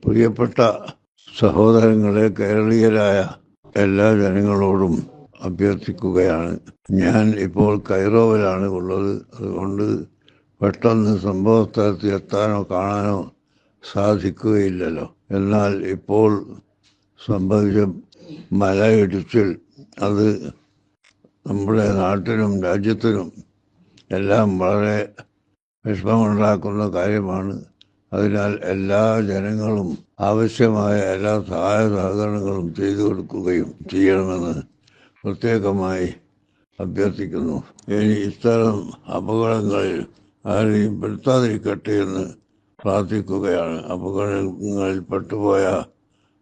പ്രിയപ്പെട്ട സഹോദരങ്ങളെ, കേരളീയരായ എല്ലാ ജനങ്ങളോടും അഭ്യർത്ഥിക്കുകയാണ്. ഞാൻ ഇപ്പോൾ കൈറോവിലാണ് ഉള്ളത്. അതുകൊണ്ട് പെട്ടെന്ന് സംഭവസ്ഥലത്ത് എത്താനോ കാണാനോ സാധിക്കുകയില്ലല്ലോ. എന്നാൽ ഇപ്പോൾ സംഭവിച്ച മലയിടിച്ചിൽ അത് നമ്മുടെ നാട്ടിനും രാജ്യത്തിനും എല്ലാം വളരെ വിഷമമുണ്ടാക്കുന്ന കാര്യമാണ്. അതിനാൽ എല്ലാ ജനങ്ങളും ആവശ്യമായ എല്ലാ സഹായ സഹകരണങ്ങളും ചെയ്തു കൊടുക്കുകയും ചെയ്യണമെന്ന് പ്രത്യേകമായി അഭ്യർത്ഥിക്കുന്നു. ഇനി ഇത്തരം അപകടങ്ങളിൽ ആരെയും പെടുത്താതിരിക്കട്ടെ എന്ന് പ്രാർത്ഥിക്കുകയാണ്. അപകടങ്ങളിൽ പെട്ടുപോയ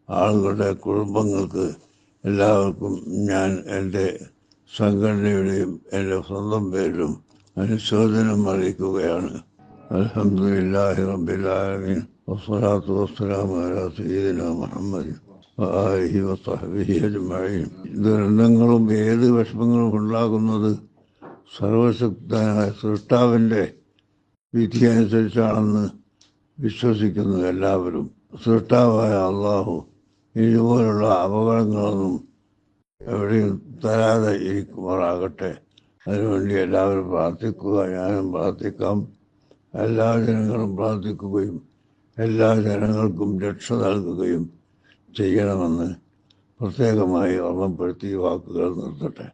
ആളുകളുടെ കുടുംബങ്ങൾക്ക് എല്ലാവർക്കും ഞാൻ എൻ്റെ സംഘടനയുടെയും എൻ്റെ സ്വന്തം പേരിലും അനുശോചനം അറിയിക്കുകയാണ്. അൽഹംദുലില്ലാഹി റബ്ബിൽ ആലമീൻ വസ്സലാത്തു വസ്സലാമു അലാ സയ്യിദിനാ മുഹമ്മദ് വആലിഹി വസഹ്ബിഹി അജ്മഈൻ. ദുരന്തങ്ങളും ഏത് വിഷമങ്ങളും ഉണ്ടാകുന്നത് സർവശക്തനായ സൃഷ്ടാവിൻ്റെ വിധി അനുസരിച്ചാണെന്ന് വിശ്വസിക്കുന്നു എല്ലാവരും. സൃഷ്ടാവായ അള്ളാഹു ഇതുപോലുള്ള അപകടങ്ങളൊന്നും എവിടെയും തരാതെ ഇരിക്കുമാറാകട്ടെ. അതിനുവേണ്ടി എല്ലാവരും പ്രാർത്ഥിക്കുക. ഞാനും പ്രാർത്ഥിക്കാം. എല്ലാ ജനങ്ങളും പ്രാർത്ഥിക്കുകയും എല്ലാ ജനങ്ങൾക്കും രക്ഷ നൽകുകയും ചെയ്യണമെന്ന് പ്രത്യേകമായി ഓർമ്മപ്പെടുത്തി വാക്കുകൾ നിർത്തട്ടെ.